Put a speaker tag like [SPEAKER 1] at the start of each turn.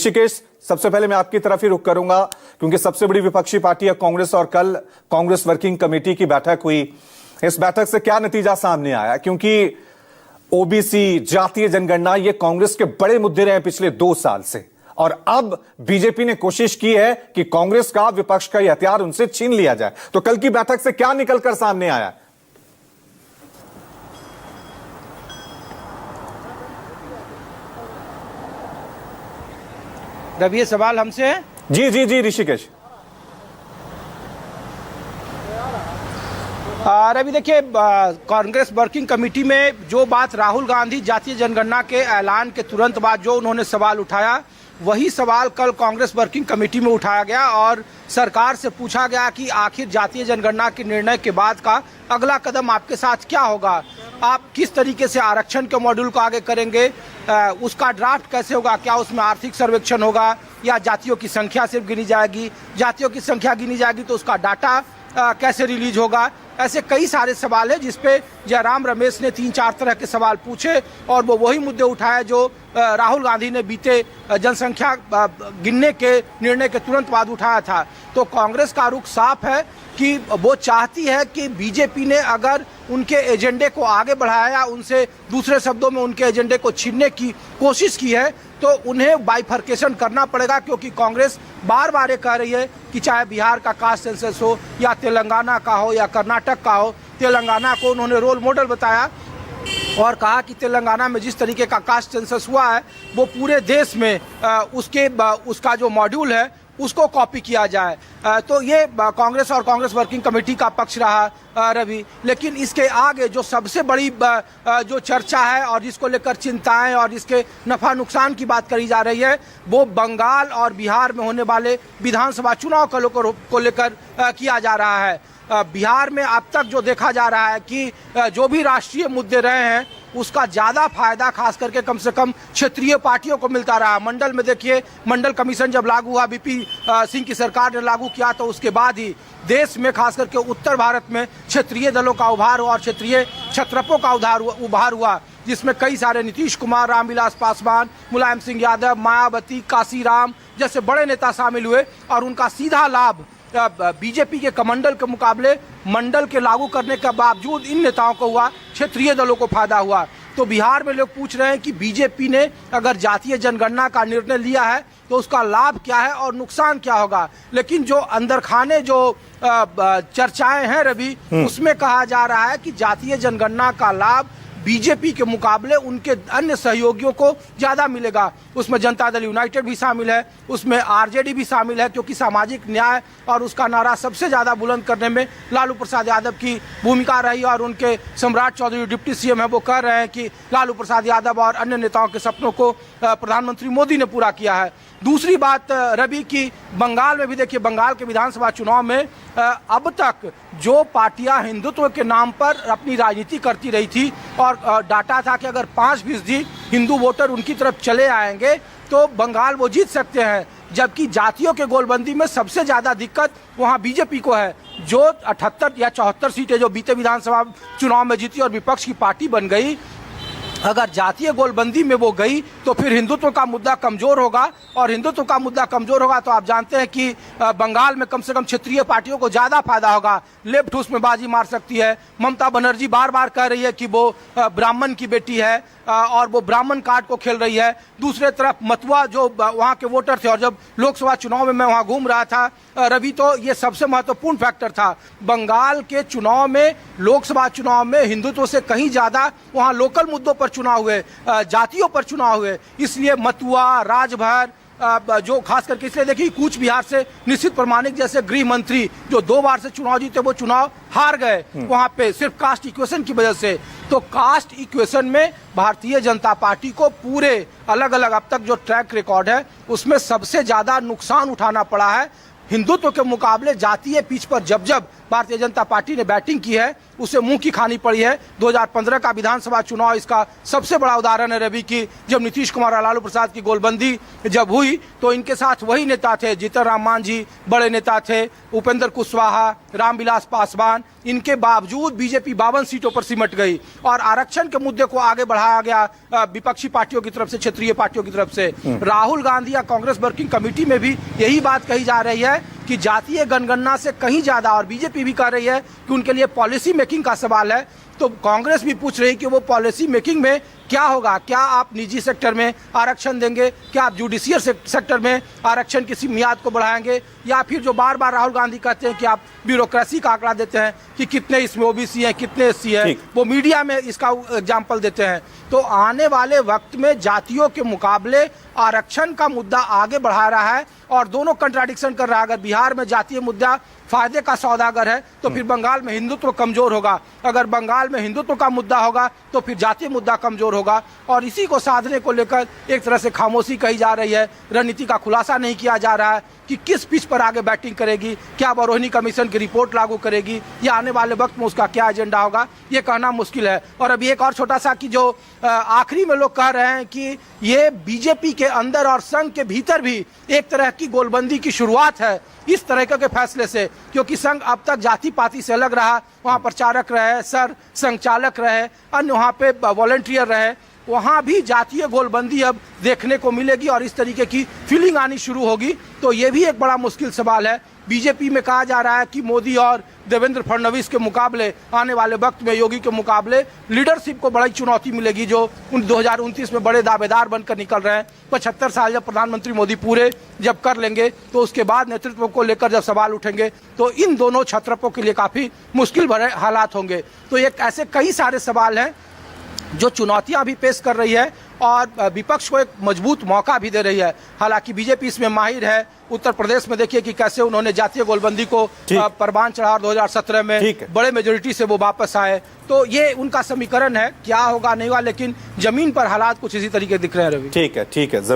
[SPEAKER 1] ऋषिकेश, सबसे पहले मैं आपकी तरफ ही रुख करूंगा क्योंकि सबसे बड़ी विपक्षी पार्टी है कांग्रेस और कल कांग्रेस वर्किंग कमेटी की बैठक हुई। इस बैठक से क्या नतीजा सामने आया? क्योंकि ओबीसी, जातीय जनगणना, ये कांग्रेस के बड़े मुद्दे रहे पिछले 2 साल से, और अब बीजेपी ने कोशिश की है कि कांग्रेस का, विपक्ष का यह हथियार उनसे छीन लिया जाए। तो कल की बैठक से क्या निकलकर सामने आया?
[SPEAKER 2] रवि, ये सवाल हमसे है?
[SPEAKER 1] जी जी जी ऋषिकेश।
[SPEAKER 2] रवि, देखिए, कांग्रेस वर्किंग कमेटी में जो बात राहुल गांधी जातीय जनगणना के ऐलान के तुरंत बाद जो उन्होंने सवाल उठाया, वही सवाल कल कांग्रेस वर्किंग कमेटी में उठाया गया और सरकार से पूछा गया कि आखिर जातीय जनगणना के निर्णय के बाद का अगला कदम आपके साथ क्या होगा, आप किस तरीके से आरक्षण के मॉड्यूल को आगे करेंगे, उसका ड्राफ्ट कैसे होगा, क्या उसमें आर्थिक सर्वेक्षण होगा या जातियों की संख्या सिर्फ गिनी जाएगी, जातियों की संख्या गिनी जाएगी तो उसका डाटा कैसे रिलीज होगा। ऐसे कई सारे सवाल है जिसपे जयराम रमेश ने 3-4 तरह के सवाल पूछे और वो वही मुद्दे उठाए जो राहुल गांधी ने बीते जनसंख्या गिनने के निर्णय के तुरंत बाद उठाया था। तो कांग्रेस का रुख साफ है कि वो चाहती है कि बीजेपी ने अगर उनके एजेंडे को आगे बढ़ाया, उनसे दूसरे शब्दों में उनके एजेंडे को छीनने की कोशिश की है, तो उन्हें बाइफर्केशन करना पड़ेगा। क्योंकि कांग्रेस बार बार ये कह रही है कि चाहे बिहार का कास्ट सेंसस हो या तेलंगाना का हो या कर्नाटक का हो, तेलंगाना को उन्होंने रोल मॉडल बताया और कहा कि तेलंगाना में जिस तरीके का कास्ट सेंसस हुआ है वो पूरे देश में उसका जो मॉड्यूल है उसको कॉपी किया जाए। तो ये कांग्रेस और कांग्रेस वर्किंग कमेटी का पक्ष रहा रवि। लेकिन इसके आगे जो सबसे बड़ी जो चर्चा है और जिसको लेकर चिंताएं और इसके नफा नुकसान की बात करी जा रही है, वो बंगाल और बिहार में होने वाले विधानसभा चुनाव को लेकर किया जा रहा है। बिहार में अब तक जो देखा जा रहा है कि जो भी राष्ट्रीय मुद्दे रहे हैं उसका ज़्यादा फायदा खास करके कम से कम क्षेत्रीय पार्टियों को मिलता रहा। मंडल में देखिए, मंडल कमीशन जब लागू हुआ, बीपी सिंह की सरकार ने लागू किया, तो उसके बाद ही देश में खास करके उत्तर भारत में क्षेत्रीय दलों का उभार हुआ और क्षेत्रीय क्षत्रपों का उभार हुआ, जिसमें कई सारे नीतीश कुमार, रामविलास पासवान, मुलायम सिंह यादव, मायावती, काशीराम जैसे बड़े नेता शामिल हुए और उनका सीधा लाभ बीजेपी के कमंडल के मुकाबले मंडल के लागू करने के बावजूद इन नेताओं को हुआ, क्षेत्रीय दलों को फायदा हुआ। तो बिहार में लोग पूछ रहे हैं कि बीजेपी ने अगर जातीय जनगणना का निर्णय लिया है तो उसका लाभ क्या है और नुकसान क्या होगा। लेकिन जो अंदर खाने जो चर्चाएं हैं रवि, उसमें कहा जा रहा है कि जातीय जनगणना का लाभ बीजेपी के मुकाबले उनके अन्य सहयोगियों को ज्यादा मिलेगा। उसमें जनता दल यूनाइटेड भी शामिल है, उसमें आरजेडी भी शामिल है, क्योंकि सामाजिक न्याय और उसका नारा सबसे ज्यादा बुलंद करने में लालू प्रसाद यादव की भूमिका रही और उनके सम्राट चौधरी डिप्टी सीएम है, वो कह रहे हैं कि लालू प्रसाद यादव और अन्य नेताओं के सपनों को प्रधानमंत्री मोदी ने पूरा किया है। दूसरी बात रवि की, बंगाल में भी देखिए, बंगाल के विधानसभा चुनाव में अब तक जो पार्टियां हिंदुत्व के नाम पर अपनी राजनीति करती रही थी और डाटा था कि अगर 5% हिंदू वोटर उनकी तरफ चले आएंगे तो बंगाल वो जीत सकते हैं, जबकि जातियों के गोलबंदी में सबसे ज़्यादा दिक्कत वहाँ बीजेपी को है, जो 78 या 74 सीटें जो बीते विधानसभा चुनाव में जीती और विपक्ष की पार्टी बन गई। अगर जातीय गोलबंदी में वो गई तो फिर हिंदुत्व का मुद्दा कमजोर होगा और हिंदुत्व का मुद्दा कमजोर होगा तो आप जानते हैं कि बंगाल में कम से कम क्षेत्रीय पार्टियों को ज़्यादा फायदा होगा, लेफ्ट उसमें बाजी मार सकती है। ममता बनर्जी बार बार कह रही है कि वो ब्राह्मण की बेटी है और वो ब्राह्मण कार्ड को खेल रही है। दूसरे तरफ मतुआ जो वहाँ के वोटर थे, और जब लोकसभा चुनाव में मैं वहाँ घूम रहा था रवि, तो ये सबसे महत्वपूर्ण फैक्टर था। बंगाल के चुनाव में, लोकसभा चुनाव में हिंदुत्व से कहीं ज़्यादा वहाँ लोकल मुद्दों पर चुनाव हुए, जातियों पर चुनाव हुए। इसलिए मतुआ, राजभर, जो खास करके इसलिए देखिए, कूच बिहार से निश्चित प्रमाणिक जैसे गृह मंत्री जो 2 बार से चुनाव जीते, वो चुनाव हार गए वहां पे सिर्फ कास्ट इक्वेशन की वजह से। तो कास्ट इक्वेशन में भारतीय जनता पार्टी को पूरे अलग अलग अब तक जो ट्रैक रिकॉर्ड है उसमें सबसे ज्यादा नुकसान उठाना पड़ा है। हिंदुत्व के मुकाबले जातीय पिच पर जब जब भारतीय जनता पार्टी ने बैटिंग की है उसे मुंह की खानी पड़ी है। 2015 का विधानसभा चुनाव इसका सबसे बड़ा उदाहरण है रवि की, जब नीतीश कुमार और लालू प्रसाद की गोलबंदी जब हुई तो इनके साथ वही नेता थे, जीतन राम मांझी बड़े नेता थे, उपेंद्र कुशवाहा, रामविलास पासवान, इनके बावजूद बीजेपी 52 सीटों पर सिमट गई और आरक्षण के मुद्दे को आगे बढ़ाया गया विपक्षी पार्टियों की तरफ से, क्षेत्रीय पार्टियों की तरफ से। राहुल गांधी या कांग्रेस वर्किंग कमेटी में भी यही बात कही जा रही है कि जातीय जनगणना से कहीं ज्यादा, और बीजेपी भी कह रही है कि उनके लिए पॉलिसी मेकिंग का सवाल है। तो कांग्रेस भी पूछ रही है कि वो पॉलिसी मेकिंग में क्या होगा, क्या आप निजी सेक्टर में आरक्षण देंगे, क्या आप जुडिशियल सेक्टर में आरक्षण की मियाद को बढ़ाएंगे, या फिर जो बार बार राहुल गांधी कहते हैं कि आप ब्यूरोक्रेसी का आंकड़ा देते हैं कि कितने इसमें ओबीसी हैं, कितने एससी हैं, वो मीडिया में इसका एग्जाम्पल देते हैं। तो आने वाले वक्त में जातियों के मुकाबले आरक्षण का मुद्दा आगे बढ़ा रहा है और दोनों कंट्राडिक्शन कर रहा है। अगर बिहार में जातीय मुद्दा फायदे का सौदागर है तो फिर बंगाल में हिंदुत्व कमजोर होगा, अगर बंगाल में हिंदुत्व का मुद्दा होगा तो फिर जातीय मुद्दा कमजोर होगा। और इसी को साधने को लेकर एक तरह से खामोशी कही जा रही है, रणनीति का खुलासा नहीं किया जा रहा है कि किस पिच पर आगे बैटिंग करेगी, क्या बरोहिनी कमीशन की रिपोर्ट लागू करेगी या आने वाले वक्त में उसका क्या एजेंडा होगा, ये कहना मुश्किल है। और अभी एक और छोटा सा कि जो आखिरी में लोग कह रहे हैं कि ये बीजेपी के अंदर और संघ के भीतर भी एक तरह की गोलबंदी की शुरुआत है इस तरह के फैसले से, क्योंकि संघ अब तक जाति पाति से अलग रहा, वहाँ प्रचारक रहे, सर संचालक रहे, अन्य वहाँ पे वॉलंटियर रहे, वहाँ भी जातीय गोलबंदी अब देखने को मिलेगी और इस तरीके की फीलिंग आनी शुरू होगी। तो ये भी एक बड़ा मुश्किल सवाल है। बीजेपी में कहा जा रहा है कि मोदी और देवेंद्र फडणवीस के मुकाबले, आने वाले वक्त में योगी के मुकाबले लीडरशिप को बड़ी चुनौती मिलेगी, जो 2029 में बड़े दावेदार बनकर निकल रहे हैं। 75 साल जब प्रधानमंत्री मोदी पूरे जब कर लेंगे तो उसके बाद नेतृत्व को लेकर जब सवाल उठेंगे तो इन दोनों छत्रपों के लिए काफी मुश्किल भरे हालात होंगे। तो एक ऐसे कई सारे सवाल हैं जो चुनौतियां भी पेश कर रही है और विपक्ष को एक मजबूत मौका भी दे रही है। हालांकि बीजेपी इसमें माहिर है। उत्तर प्रदेश में देखिए कि कैसे उन्होंने जातीय गोलबंदी को परवान चढ़ा, 2017 में बड़े मेजोरिटी से वो वापस आए। तो ये उनका समीकरण है, क्या होगा नहीं होगा, लेकिन जमीन पर हालात कुछ इसी तरीके दिख रहे हैं रवि।
[SPEAKER 1] ठीक है।